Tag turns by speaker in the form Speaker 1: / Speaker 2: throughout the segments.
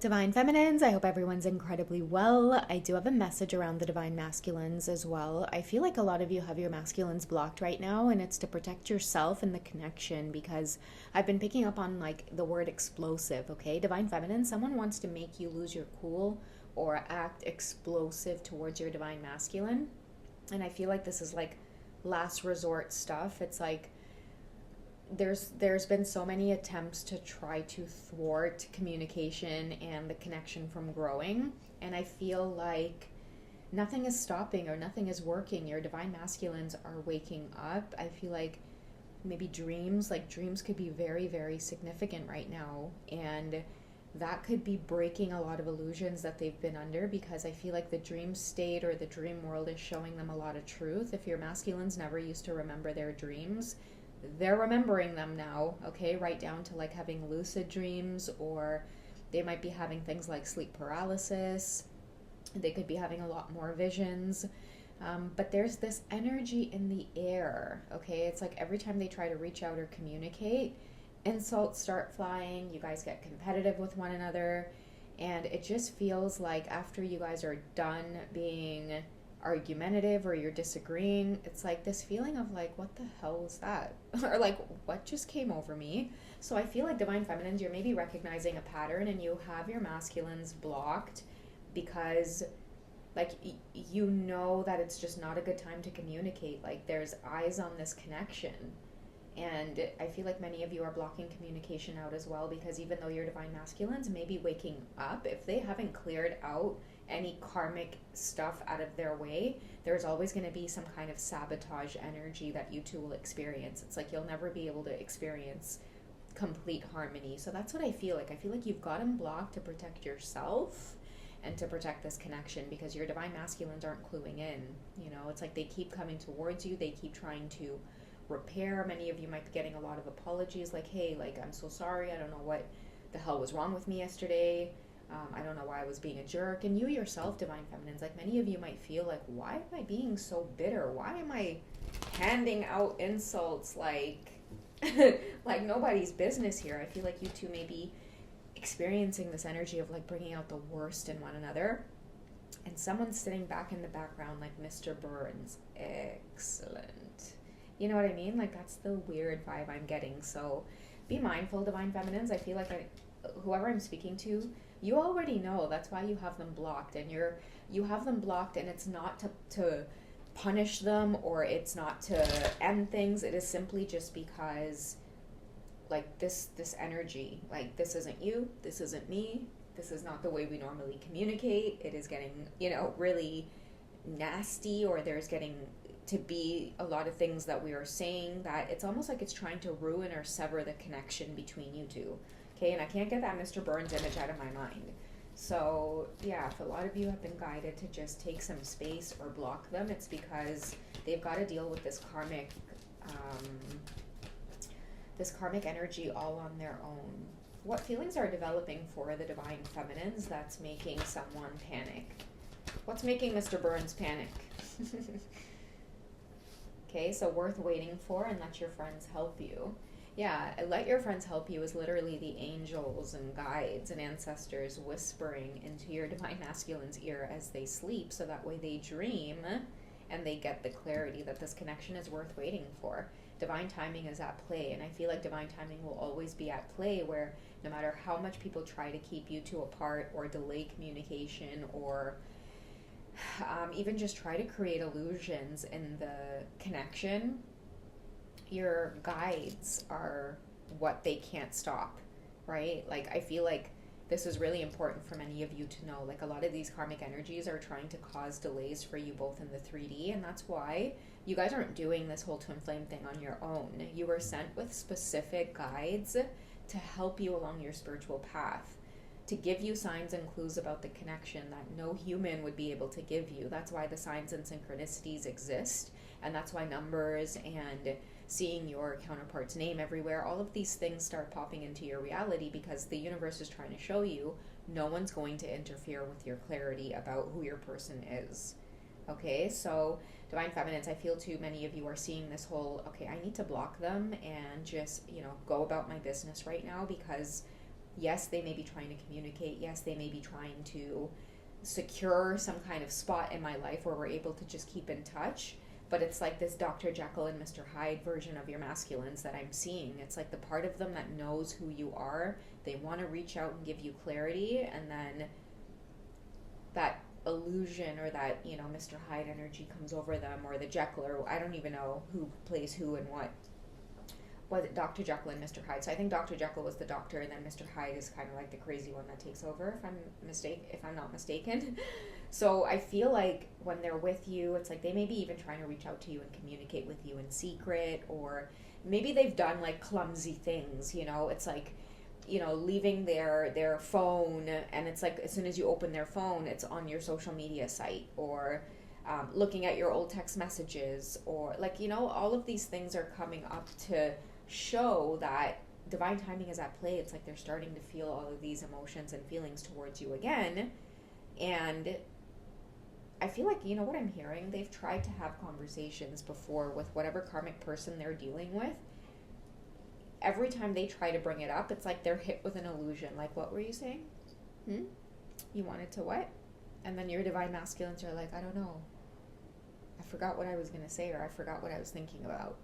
Speaker 1: Divine Feminines, I hope everyone's incredibly well. I do have a message around the Divine Masculines as well. I feel like a lot of you have your masculines blocked right now, and it's to protect yourself and the connection because I've been picking up on like the word explosive, okay? Divine Feminine, someone wants to make you lose your cool or act explosive towards your Divine Masculine. And I feel like this is like last resort stuff. It's like there's been so many attempts to try to thwart communication and the connection from growing, and I feel like nothing is stopping or nothing is working. Your divine masculines are waking up. I feel like maybe dreams could be very, very significant right now, and that could be breaking a lot of illusions that they've been under, because I feel like the dream state or the dream world is showing them a lot of truth. If your masculines never used to remember their dreams, they're remembering them now, okay? Right down to like having lucid dreams, or they might be having things like sleep paralysis. They could be having a lot more visions. But there's this energy in the air, okay? It's like every time they try to reach out or communicate, insults start flying, you guys get competitive with one another, and it just feels like after you guys are done being argumentative or you're disagreeing, it's like this feeling of like, what the hell was that? Or like, what just came over me? So I feel like divine feminines, you're maybe recognizing a pattern and you have your masculines blocked because like you know that it's just not a good time to communicate. Like there's eyes on this connection, and I feel like many of you are blocking communication out as well, because even though your divine masculines may be waking up, if they haven't cleared out any karmic stuff out of their way, there's always going to be some kind of sabotage energy that you two will experience. It's like you'll never be able to experience complete harmony. So that's what I feel like. I feel like you've got them blocked to protect yourself and to protect this connection, because your divine masculines aren't cluing in. You know, it's like they keep coming towards you. They keep trying to repair. Many of you might be getting a lot of apologies like, hey, like, I'm so sorry. I don't know what the hell was wrong with me yesterday. I don't know why I was being a jerk. And you yourself, divine feminines, like many of you might feel like, why am I being so bitter? Why am I handing out insults like like nobody's business here? I feel like you two may be experiencing this energy of like bringing out the worst in one another, and someone's sitting back in the background like Mr. Burns. Excellent. You know what I mean? Like that's the weird vibe I'm getting. So be mindful, divine feminines. I feel like whoever I'm speaking to, you already know. That's why you have them blocked, and you have them blocked, and it's not to punish them, or it's not to end things. It is simply just because like this energy, like this isn't you, this isn't me, this is not the way we normally communicate. It is getting, really nasty, or there's getting to be a lot of things that we are saying that it's almost like it's trying to ruin or sever the connection between you two. Okay, and I can't get that Mr. Burns image out of my mind. So yeah, if a lot of you have been guided to just take some space or block them, it's because they've got to deal with this karmic energy all on their own. What feelings are developing for the divine feminines that's making someone panic? What's making Mr. Burns panic? Okay, so worth waiting for, and let your friends help you. Yeah, let your friends help you is literally the angels and guides and ancestors whispering into your divine masculine's ear as they sleep, so that way they dream and they get the clarity that this connection is worth waiting for. Divine timing is at play, and I feel like divine timing will always be at play, where no matter how much people try to keep you two apart or delay communication, or even just try to create illusions in the connection, your guides are what they can't stop, right? Like I feel like this is really important for many of you to know. Like a lot of these karmic energies are trying to cause delays for you both in the 3D, and that's why you guys aren't doing this whole twin flame thing on your own. You were sent with specific guides to help you along your spiritual path, to give you signs and clues about the connection that no human would be able to give you. That's why the signs and synchronicities exist, and that's why numbers and seeing your counterpart's name everywhere, all of these things start popping into your reality, because the universe is trying to show you no one's going to interfere with your clarity about who your person is. Okay, so divine feminines, I feel too many of you are seeing this whole, okay, I need to block them and just, go about my business right now, because Yes, they may be trying to communicate. Yes, they may be trying to secure some kind of spot in my life where we're able to just keep in touch. But it's like this Dr. Jekyll and Mr. Hyde version of your masculines that I'm seeing. It's like the part of them that knows who you are. They want to reach out and give you clarity, and then that illusion or that, Mr. Hyde energy comes over them, or the Jekyll, or I don't even know who plays who and what. Was it Dr. Jekyll and Mr. Hyde? So I think Dr. Jekyll was the doctor, and then Mr. Hyde is kind of like the crazy one that takes over, if I'm not mistaken. So I feel like when they're with you, it's like they may be even trying to reach out to you and communicate with you in secret, or maybe they've done like clumsy things. It's like, leaving their phone, and it's like as soon as you open their phone, it's on your social media site, or looking at your old text messages, or like, all of these things are coming up to show that divine timing is at play. It's like they're starting to feel all of these emotions and feelings towards you again. And I feel like, what I'm hearing, they've tried to have conversations before with whatever karmic person they're dealing with. Every time they try to bring it up, it's like they're hit with an illusion. Like, what were you saying? You wanted to what? And then your divine masculines are like, I don't know. I forgot what I was going to say, or I forgot what I was thinking about.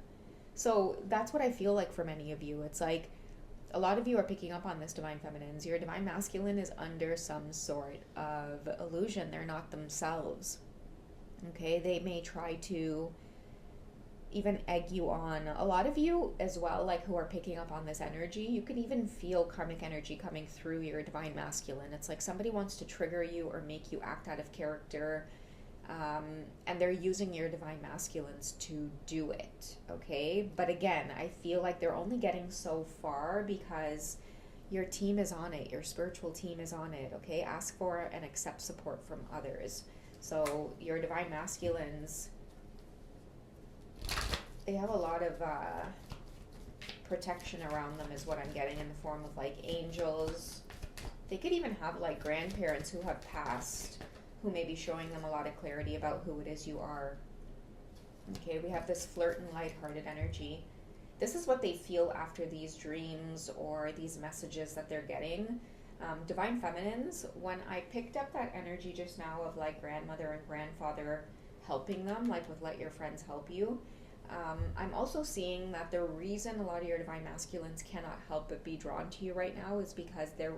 Speaker 1: So that's what I feel like for many of you. It's like a lot of you are picking up on this, divine feminines. Your divine masculine is under some sort of illusion. They're not themselves. Okay? They may try to even egg you on. A lot of you as well, like who are picking up on this energy, you can even feel karmic energy coming through your divine masculine. It's like somebody wants to trigger you or make you act out of character. And they're using your divine masculines to do it, okay? But again, I feel like they're only getting so far because your team is on it. Your spiritual team is on it, okay? Ask for and accept support from others. So your divine masculines, they have a lot of protection around them is what I'm getting, in the form of like angels. They could even have like grandparents who have passed, who may be showing them a lot of clarity about who it is you are. Okay, we have this flirt and lighthearted energy. This is what they feel after these dreams or these messages that they're getting. Divine feminines, when I picked up that energy just now of like grandmother and grandfather helping them, like with let your friends help you, I'm also seeing that the reason a lot of your divine masculines cannot help but be drawn to you right now is because they're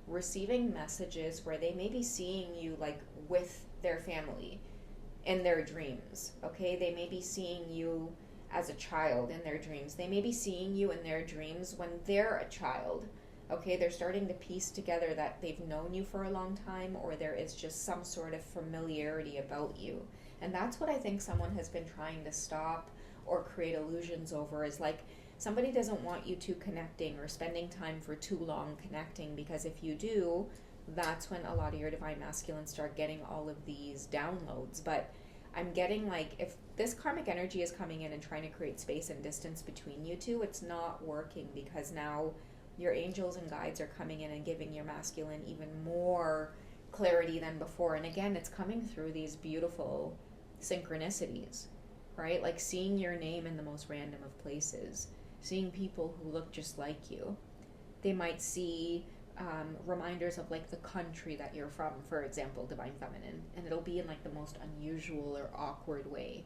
Speaker 1: receiving messages where they may be seeing you like with their family in their dreams. Okay, they may be seeing you as a child in their dreams. They may be seeing you in their dreams when they're a child. Okay, they're starting to piece together that they've known you for a long time, or there is just some sort of familiarity about you. And that's what I think someone has been trying to stop or create illusions over, is like somebody doesn't want you two connecting or spending time for too long connecting, because if you do, that's when a lot of your divine masculines start getting all of these downloads. But I'm getting like, if this karmic energy is coming in and trying to create space and distance between you two, it's not working, because now your angels and guides are coming in and giving your masculine even more clarity than before. And again, it's coming through these beautiful synchronicities, right? Like seeing your name in the most random of places, seeing people who look just like you. They might see reminders of like the country that you're from, for example, divine feminine, and it'll be in like the most unusual or awkward way.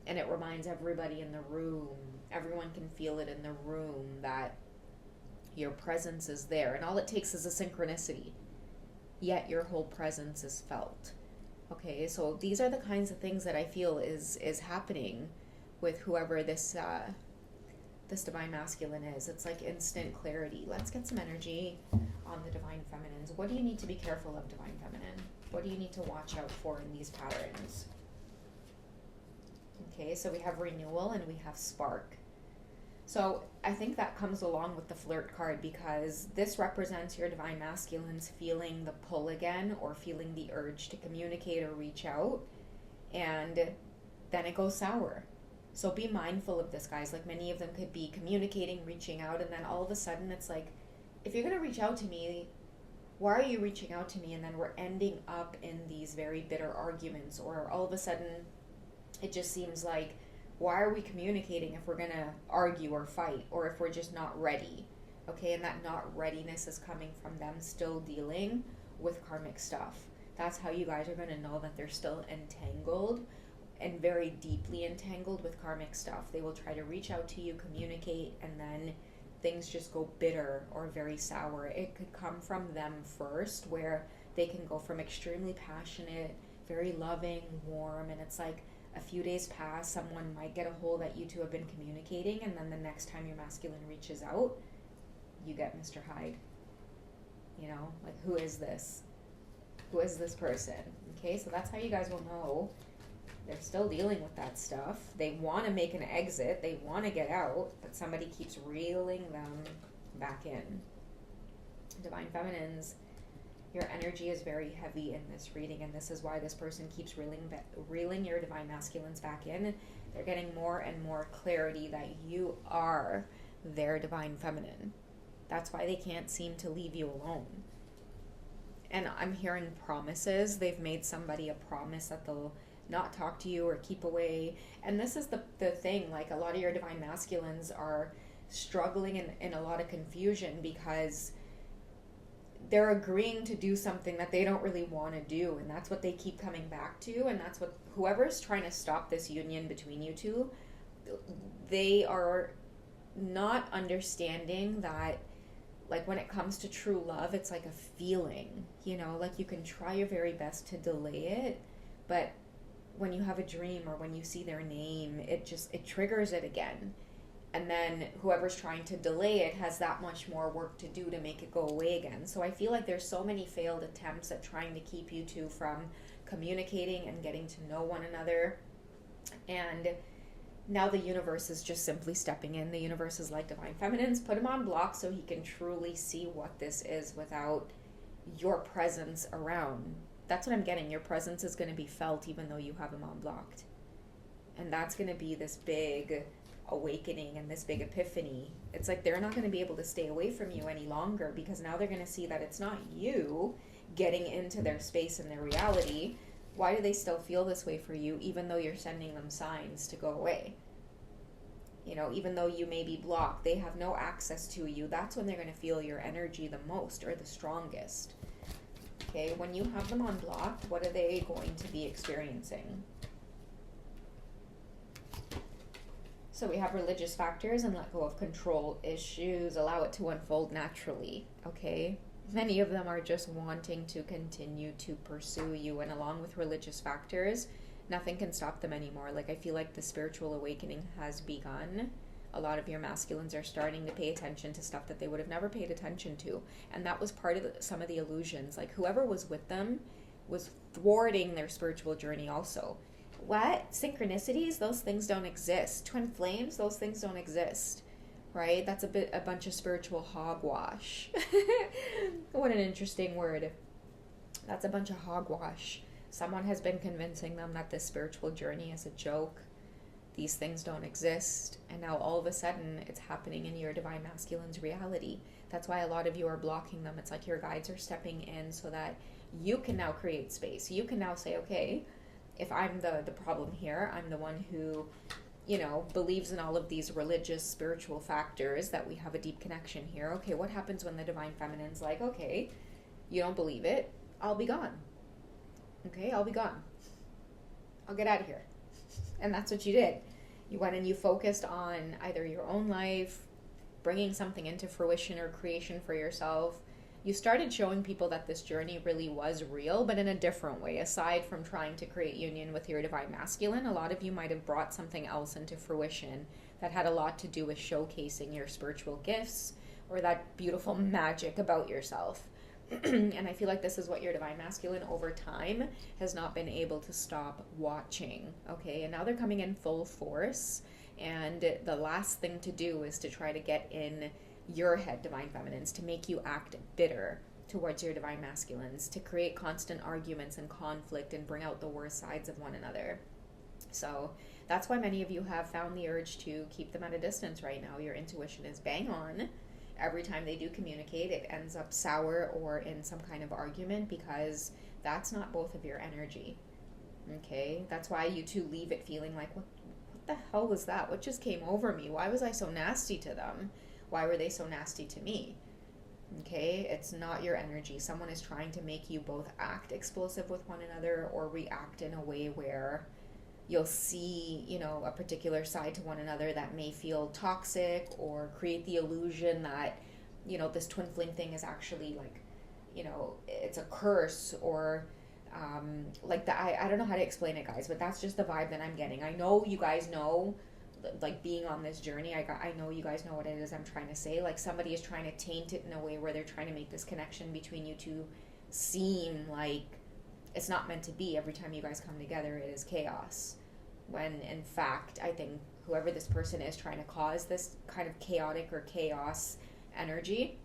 Speaker 1: And it reminds everybody in the room, everyone can feel it in the room, that your presence is there. And all it takes is a synchronicity, yet your whole presence is felt. Okay, so these are the kinds of things that I feel is happening with whoever this divine masculine is. It's like instant clarity. Let's get some energy on the divine feminines. What do you need to be careful of, divine feminine? What do you need to watch out for in these patterns? Okay, so we have renewal and we have spark. So I think that comes along with the flirt card, because this represents your divine masculines feeling the pull again, or feeling the urge to communicate or reach out, and then it goes sour. So be mindful of this, guys. Like, many of them could be communicating, reaching out, and then all of a sudden it's like, if you're going to reach out to me, why are you reaching out to me? And then we're ending up in these very bitter arguments, or all of a sudden it just seems like, why are we communicating if we're going to argue or fight, or if we're just not ready? okay? And that not readiness is coming from them still dealing with karmic stuff. That's how you guys are going to know that they're still entangled and very deeply entangled with karmic stuff. They will try to reach out to you, communicate, and then things just go bitter or very sour. It could come from them first, where they can go from extremely passionate, very loving, warm, and it's like a few days pass, someone might get a hold that you two have been communicating, and then the next time your masculine reaches out, you get Mr. Hyde. You know, like, who is this? Who is this person? Okay, so that's how you guys will know they're still dealing with that stuff. They want to make an exit, they want to get out, but somebody keeps reeling them back in. Divine Feminines, your energy is very heavy in this reading, and this is why this person keeps reeling your Divine Masculines back in. They're getting more and more clarity that you are their Divine Feminine. That's why they can't seem to leave you alone. And I'm hearing promises. They've made somebody a promise that they'll not talk to you or keep away. And this is the thing, like, a lot of your Divine Masculines are struggling in a lot of confusion because they're agreeing to do something that they don't really want to do, and that's what they keep coming back to, and that's what whoever's trying to stop this union between you two, they are not understanding that, like, when it comes to true love, it's like a feeling, you know, like, you can try your very best to delay it, but when you have a dream or when you see their name, it triggers it again. And then whoever's trying to delay it has that much more work to do to make it go away again. So I feel like there's so many failed attempts at trying to keep you two from communicating and getting to know one another. And now the universe is just simply stepping in. The universe is like, Divine Feminines, put him on block so he can truly see what this is without your presence around. That's what I'm getting. Your presence is going to be felt even though you have him on blocked. And that's going to be this big awakening and this big epiphany. It's like they're not going to be able to stay away from you any longer, because now they're going to see that it's not you getting into their space and their reality. Why do they still feel this way for you, even though you're sending them signs to go away? You know, even though you may be blocked, they have no access to you. That's when they're going to feel your energy the most or the strongest. Okay, when you have them on block, what are they going to be experiencing? So we have religious factors and let go of control issues, allow it to unfold naturally, okay? Many of them are just wanting to continue to pursue you, and along with religious factors, nothing can stop them anymore. Like, I feel like the spiritual awakening has begun. A lot of your masculines are starting to pay attention to stuff that they would have never paid attention to, and that was part of some of the illusions. Like, whoever was with them was thwarting their spiritual journey also. What? Synchronicities? Those things don't exist. Twin flames? Those things don't exist. Right? That's a bunch of spiritual hogwash. What an interesting word. That's a bunch of hogwash. Someone has been convincing them that this spiritual journey is a joke. These things don't exist. And now all of a sudden it's happening in your Divine Masculine's reality. That's why a lot of you are blocking them. It's like your guides are stepping in so that you can now create space. You can now say, okay, if I'm the problem here, I'm the one who, you know, believes in all of these religious, spiritual factors, that we have a deep connection here. Okay, what happens when the Divine Feminine's like, okay, you don't believe it, I'll be gone. Okay, I'll be gone. I'll get out of here. And that's what you did. You went and you focused on either your own life, bringing something into fruition or creation for yourself. You started showing people that this journey really was real, but in a different way. Aside from trying to create union with your Divine Masculine, a lot of you might have brought something else into fruition that had a lot to do with showcasing your spiritual gifts or that beautiful magic about yourself. And I feel like this is what your Divine Masculine over time has not been able to stop watching, okay? And now they're coming in full force, and the last thing to do is to try to get in your head, Divine Feminines, to make you act bitter towards your Divine Masculines, to create constant arguments and conflict and bring out the worst sides of one another. So that's why many of you have found the urge to keep them at a distance right now. Your intuition is bang on. Every time they do communicate, it ends up sour or in some kind of argument, because that's not both of your energy. Okay? That's why you two leave it feeling like, what the hell was that? What just came over me? Why was I so nasty to them? Why were they so nasty to me? Okay, it's not your energy. Someone is trying to make you both act explosive with one another or react in a way where you'll see, a particular side to one another that may feel toxic, or create the illusion that, this twin flame thing is actually like, it's a curse, or like that. I don't know how to explain it, guys, but that's just the vibe that I'm getting. I know you guys know, like, being on this journey, I know you guys know what it is I'm trying to say. Like, somebody is trying to taint it in a way where they're trying to make this connection between you two seem like it's not meant to be. Every time you guys come together, it is chaos, when in fact, I think whoever this person is trying to cause this kind of chaotic or chaos energy,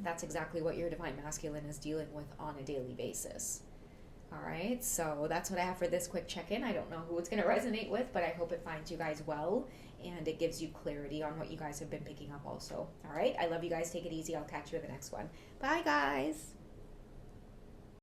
Speaker 1: that's exactly what your divine masculine is dealing with on a daily basis. All right, so that's what I have for this quick check-in. I don't know who it's going to resonate with, but I hope it finds you guys well, and it gives you clarity on what you guys have been picking up also. All right, I love you guys. Take it easy. I'll catch you in the next one. Bye, guys.